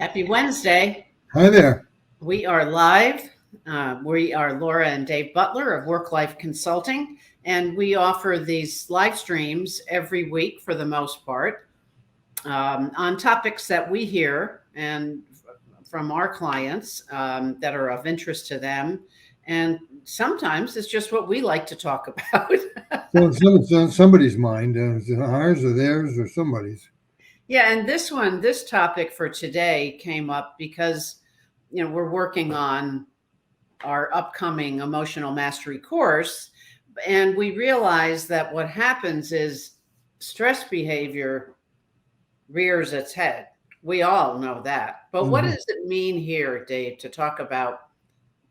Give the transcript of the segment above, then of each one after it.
Happy Wednesday. Hi there. We are live. We are Laura and Dave Butler of WorkLife Consulting, and we offer these live streams every week for the most part on topics that we hear and from our clients that are of interest to them. And sometimes it's just what we like to talk about. So it's on somebody's mind. Is it ours or theirs or somebody's? Yeah, and this topic for today came up because we're working on our upcoming emotional mastery course. And we realize that what happens is stress behavior rears its head. We all know that. But what Mhm. does it mean here, Dave, to talk about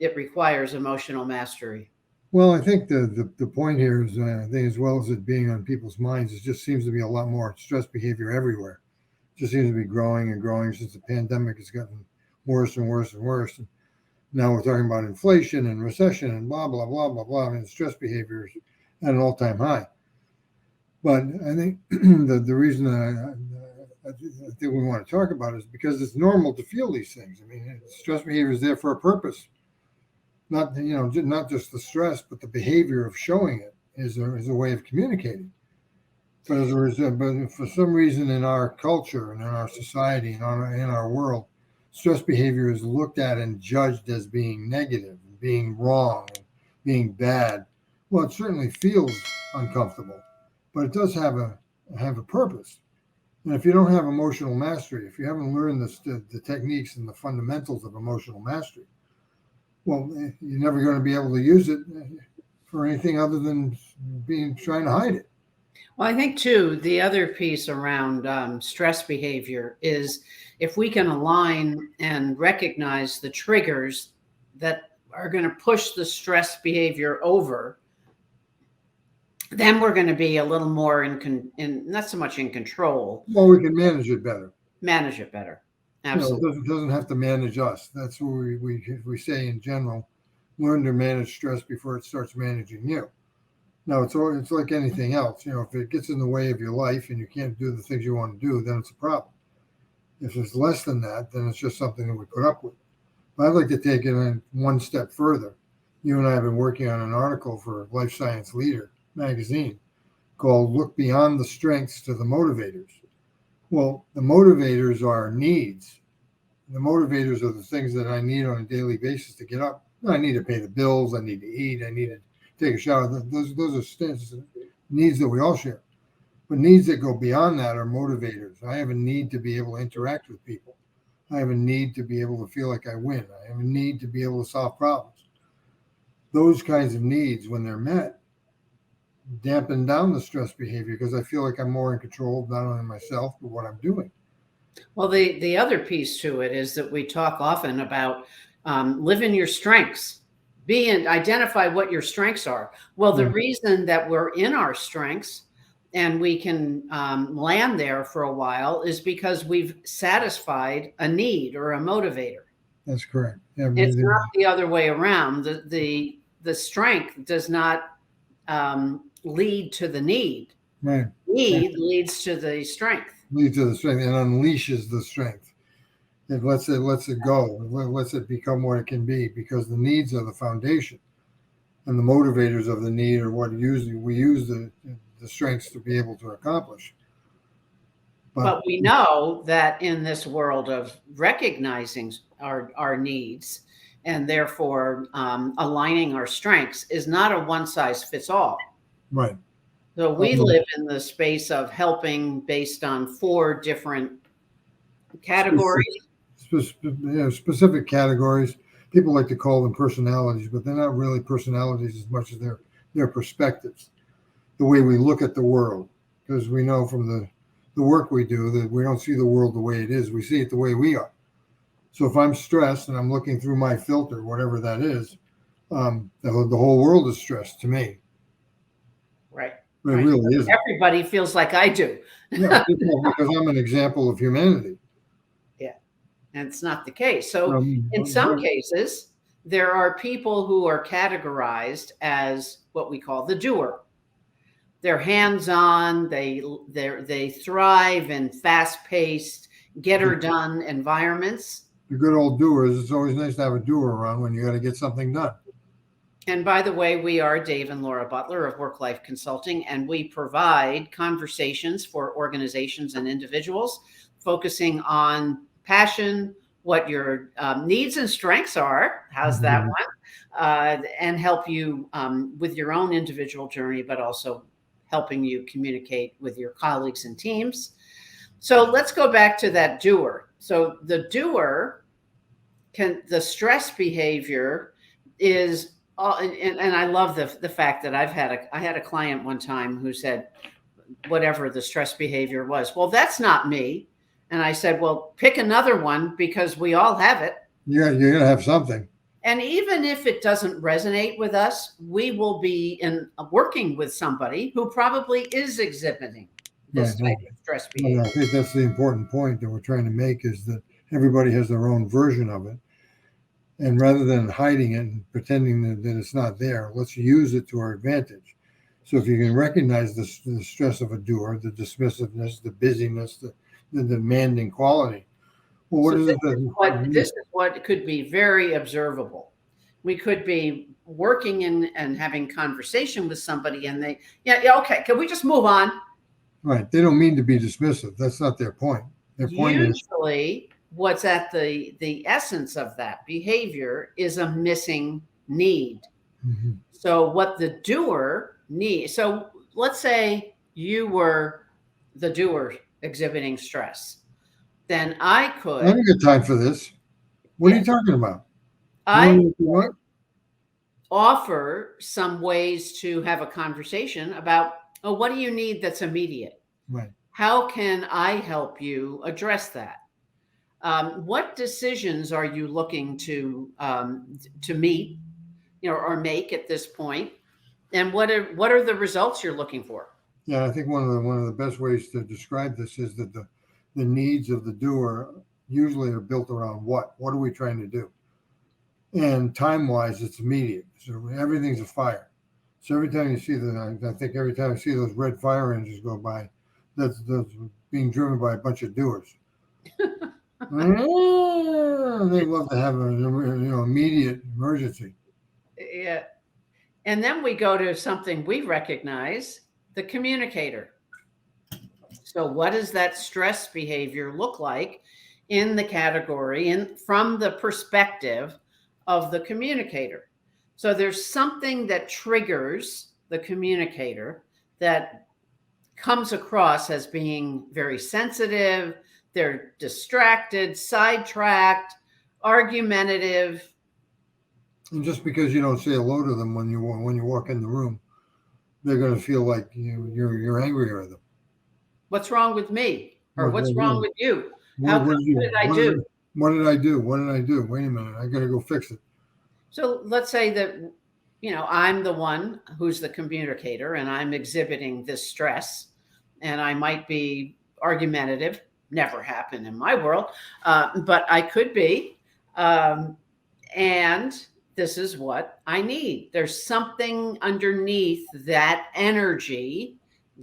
it requires emotional mastery? Well, I think the point here is, I think as well as it being on people's minds, it just seems to be a lot more stress behavior everywhere. It just seems to be growing and growing since the pandemic has gotten worse and worse and worse. And now we're talking about inflation and recession and blah, blah, blah, blah, blah. I mean, stress behavior is at an all-time high. But I think the reason that I think we want to talk about is because it's normal to feel these things. I mean, stress behavior is there for a purpose. Not not just the stress, but the behavior of showing it is a way of communicating. But but for some reason in our culture and in our society and in our world, stress behavior is looked at and judged as being negative, being wrong, being bad. Well, it certainly feels uncomfortable, but it does have a purpose. And if you don't have emotional mastery, if you haven't learned the techniques and the fundamentals of emotional mastery, well, you're never going to be able to use it for anything other than being trying to hide it. Well, I think too, the other piece around stress behavior is if we can align and recognize the triggers that are going to push the stress behavior over, then we're going to be a little more not so much in control, Well, we can manage it better. manage it better. It Absolutely. doesn't have to manage us. That's what we say in general. Learn to manage stress before it starts managing you. Now, it's like anything else. If it gets in the way of your life and you can't do the things you want to do, then it's a problem. If it's less than that, then it's just something that we put up with. But I'd like to take it one step further. You and I have been working on an article for Life Science Leader magazine called Look Beyond the Strengths to the Motivators. Well, the motivators are needs. The motivators are the things that I need on a daily basis to get up. I need to pay the bills. I need to eat. I need to take a shower. Those are needs that we all share. But needs that go beyond that are motivators. I have a need to be able to interact with people. I have a need to be able to feel like I win. I have a need to be able to solve problems. Those kinds of needs, when they're met, dampen down the stress behavior because I feel like I'm more in control of not only myself, but what I'm doing. Well, the other piece to it is that we talk often about living your strengths, identify what your strengths are. Well, the Yeah, reason that we're in our strengths and we can land there for a while is because we've satisfied a need or a motivator. that's correct. Yeah, It's not the other way around. The strength does not lead to the need. right. Need leads to the strength. Leads to the strength and unleashes the strength. It lets it go. It lets it become what it can be because the needs are the foundation, and the motivators of the need are what usually we use the strengths to be able to accomplish. But But we know that in this world of recognizing our needs and therefore aligning our strengths is not a one size fits all. right, So we live in the space of helping based on four different specific, categories. specific categories. People like to call them personalities, but they're not really personalities as much as their perspectives, the way we look at the world. Because we know from the work we do that we don't see the world the way it is. We see it the way we are. So if I'm stressed and I'm looking through my filter, whatever that is, the whole world is stressed to me. Right. But it Right. really isn't. Everybody feels like I do. Yeah, because I'm an example of humanity. Yeah. And it's not the case. So in some But cases, there are people who are categorized as what we call the doer. They're hands-on, they thrive in fast-paced, get her done environments. The good old doers. It's always nice to have a doer around when you got to get something done. And by the way, we are Dave and Laura Butler of WorkLife Consulting, and we provide conversations for organizations and individuals focusing on passion, what your needs and strengths are. How's that one? And help you with your own individual journey, but also helping you communicate with your colleagues and teams. So let's go back to that doer. So the doer the stress behavior is, and I love the fact that I had a client one time who said, whatever the stress behavior was, well, that's not me. And I said, well, pick another one because we all have it. Yeah, you're going to have something. And even if it doesn't resonate with us, we will be working with somebody who probably is exhibiting this type of stress behavior. I think that's the important point that we're trying to make, is that everybody has their own version of it. And rather than hiding it and pretending that it's not there, let's use it to our advantage. So if you can recognize the stress of a doer, the dismissiveness, the busyness, the demanding quality. Well, what is it? This is what could be very observable. We could be working and having conversation with somebody and they, okay, can we just move on? Right. They don't mean to be dismissive. That's not their point. Their point usually what's at the essence of that behavior is a missing need. Mm-hmm. So what the doer needs, so let's say you were the doer exhibiting stress, then I could. I haven't got time for this. What are you talking about? I could offer some ways to have a conversation about, what do you need that's immediate? Right. How can I help you address that? What decisions are you looking to meet, or make at this point? And what are the results you're looking for? Yeah, I think one of the best ways to describe this is that the needs of the doer usually are built around what are we trying to do? And time-wise, it's immediate. So everything's a fire. So every time you see I think every time I see those red fire engines go by, that's being driven by a bunch of doers. They love to have an immediate emergency. Yeah. And then we go to something we recognize, the communicator. So what does that stress behavior look like in the category and from the perspective of the communicator? So there's something that triggers the communicator that comes across as being very sensitive. They're distracted, sidetracked, argumentative. And just because you don't say hello to them when you walk in the room, they're going to feel like you're angry at them. What's wrong with me? Or what's wrong with you? What did I do? What did I do? Wait a minute. I got to go fix it. So let's say that, I'm the one who's the communicator and I'm exhibiting this stress and I might be argumentative. Never happened in my world, but I could be. And this is what I need. There's something underneath that energy,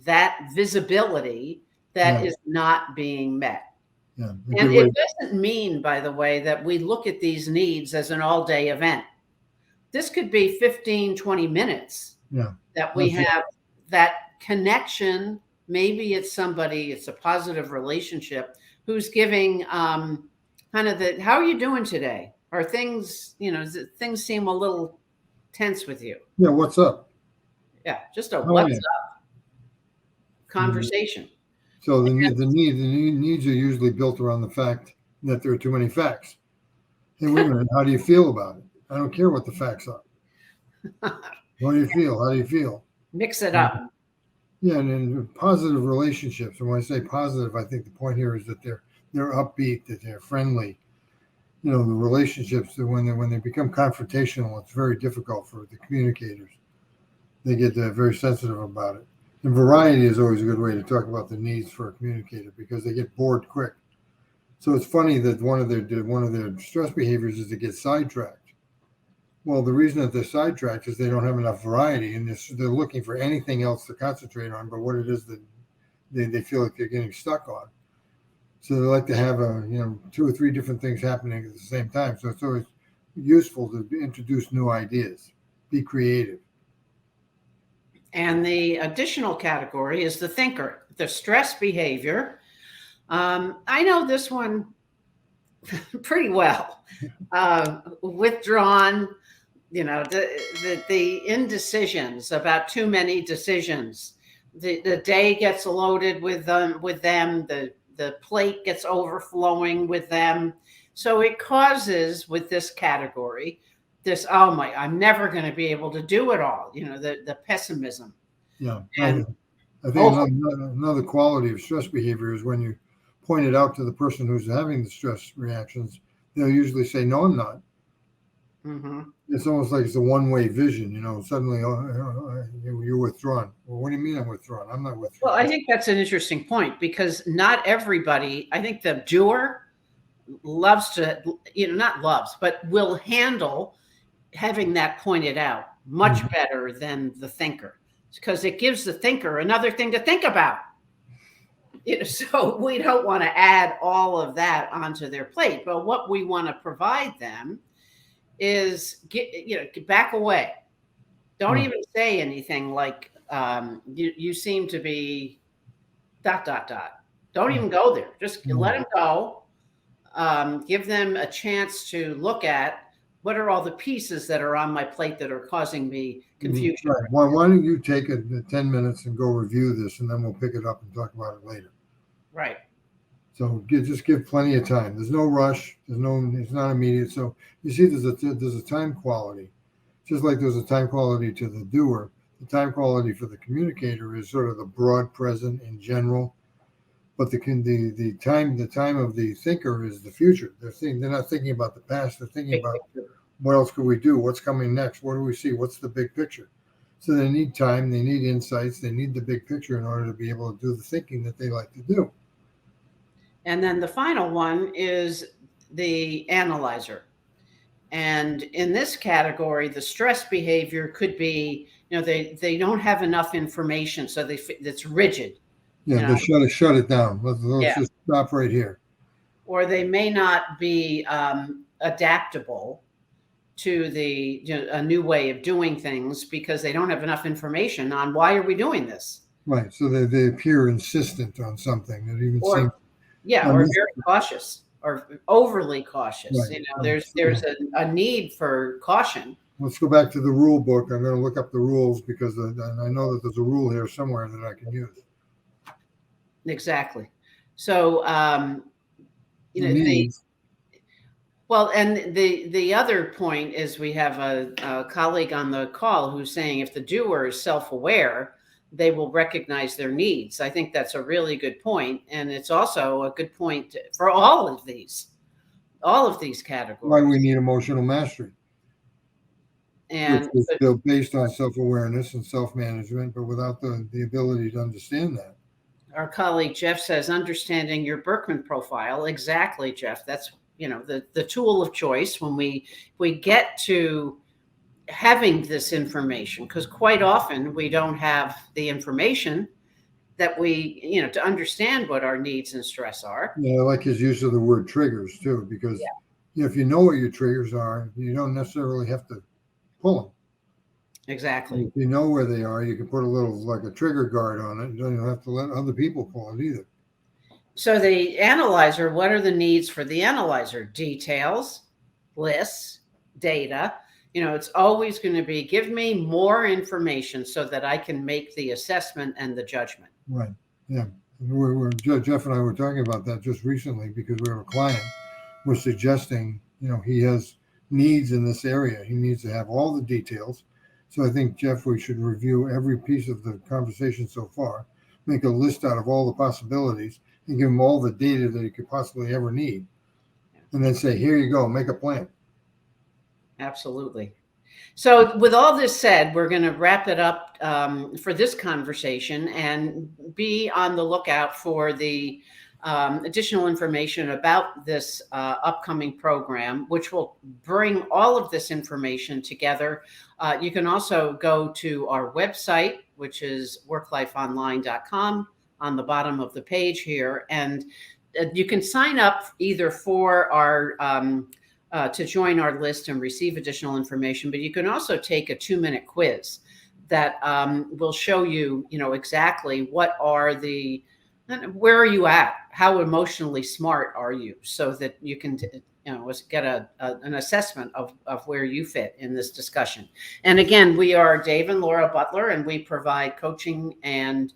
that visibility that is not being met. Yeah, and it doesn't mean, by the way, that we look at these needs as an all-day event. This could be 15, 20 minutes that we have that connection. Maybe it's a positive relationship who's giving kind of how are you doing today? Or things, things seem a little tense with you. Yeah, what's up? Yeah, just a what's up conversation. So the needs are usually built around the fact that there are too many facts. Hey, wait a minute, how do you feel about it? I don't care what the facts are. What do you feel? How do you feel? Mix it up. Yeah, and in positive relationships, and when I say positive, I think the point here is that they're upbeat, that they're friendly. The relationships that when they become confrontational, it's very difficult for the communicators. They get very sensitive about it. And variety is always a good way to talk about the needs for a communicator because they get bored quick. So it's funny that one of their stress behaviors is to get sidetracked. Well, the reason that they're sidetracked is they don't have enough variety, and they're looking for anything else to concentrate on, but what it is that they feel like they're getting stuck on. So they like to have two or three different things happening at the same time. So it's always useful to introduce new ideas, be creative. And the additional category is the thinker, the stress behavior. I know this one pretty well. Withdrawn, the indecisions about too many decisions. The day gets loaded with them. The plate gets overflowing with them. So it causes, with this category, this, oh my, I'm never going to be able to do it all. The pessimism. Yeah, And I think another quality of stress behavior is when you point it out to the person who's having the stress reactions, they'll usually say, "No, I'm not." mm-hmm. It's almost like it's a one-way vision. Suddenly you're withdrawn. Well, what do you mean I'm withdrawn? I'm not withdrawn. Well, I think that's an interesting point, because not everybody, I think the doer loves to, not loves, but will handle having that pointed out much better than the thinker, because it gives the thinker another thing to think about. So we don't want to add all of that onto their plate, but what we want to provide them is get back away. Don't even say anything like, you seem to be ... Don't even go there. Just let them go. Give them a chance to look at what are all the pieces that are on my plate that are causing me confusion. Right. Why don't you take 10 minutes and go review this, and then we'll pick it up and talk about it later. Right. So just give plenty of time. There's no rush. It's not immediate. So you see, there's a time quality, just like there's a time quality to the doer. The time quality for the communicator is sort of the broad present in general, but the time of the thinker is the future. They're not thinking about the past. They're thinking about what else could we do? What's coming next? What do we see? What's the big picture? So they need time. They need insights. They need the big picture in order to be able to do the thinking that they like to do. And then the final one is the analyzer. And in this category, the stress behavior could be, they don't have enough information, so it's rigid. Yeah, they shut it down. Let's just stop right here. Or they may not be adaptable to a new way of doing things, because they don't have enough information on why are we doing this. Right. So they appear insistent on something that even seems. Yeah, or very cautious or overly cautious. Right. There's a need for caution. Let's go back to the rule book. I'm going to look up the rules, because I know that there's a rule here somewhere that I can use. Exactly. So, well, and the other point is, we have a colleague on the call who's saying if the doer is self-aware, they will recognize their needs. I think that's a really good point. And it's also a good point for all of these categories. Why we need emotional mastery. And which is still based on self-awareness and self-management, but without the ability to understand that. Our colleague Jeff says, understanding your Berkman profile. Exactly, Jeff. That's, the tool of choice when we get to having this information, because quite often we don't have the information that we, to understand what our needs and stress are. Yeah, I like his use of the word triggers too, because if you know what your triggers are, you don't necessarily have to pull them. Exactly. If you know where they are, you can put a little, like a trigger guard on it. You don't have to let other people pull it either. So the analyzer, what are the needs for the analyzer? Details, lists, data. It's always going to be, give me more information so that I can make the assessment and the judgment. Right. Yeah. Jeff and I were talking about that just recently, because we have a client was suggesting, he has needs in this area. He needs to have all the details. So I think, Jeff, we should review every piece of the conversation so far, make a list out of all the possibilities, and give him all the data that he could possibly ever need. And then say, here you go, make a plan. Absolutely. So with all this said, we're going to wrap it up for this conversation, and be on the lookout for the additional information about this upcoming program, which will bring all of this information together. You can also go to our website, which is worklifeonline.com, on the bottom of the page here, and you can sign up either for our to join our list and receive additional information, but you can also take a 2-minute quiz that will show you, exactly where are you at? How emotionally smart are you? So that you can, get an assessment of where you fit in this discussion. And again, we are Dave and Laura Butler, and we provide coaching and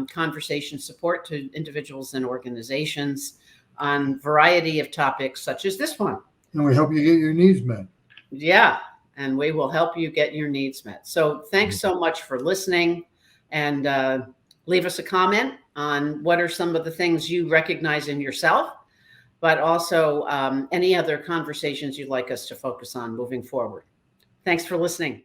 conversation support to individuals and organizations on a variety of topics such as this one. And we help you get your needs met. Yeah, and we will help you get your needs met. So thanks so much for listening, and leave us a comment on what are some of the things you recognize in yourself, but also any other conversations you'd like us to focus on moving forward. Thanks for listening.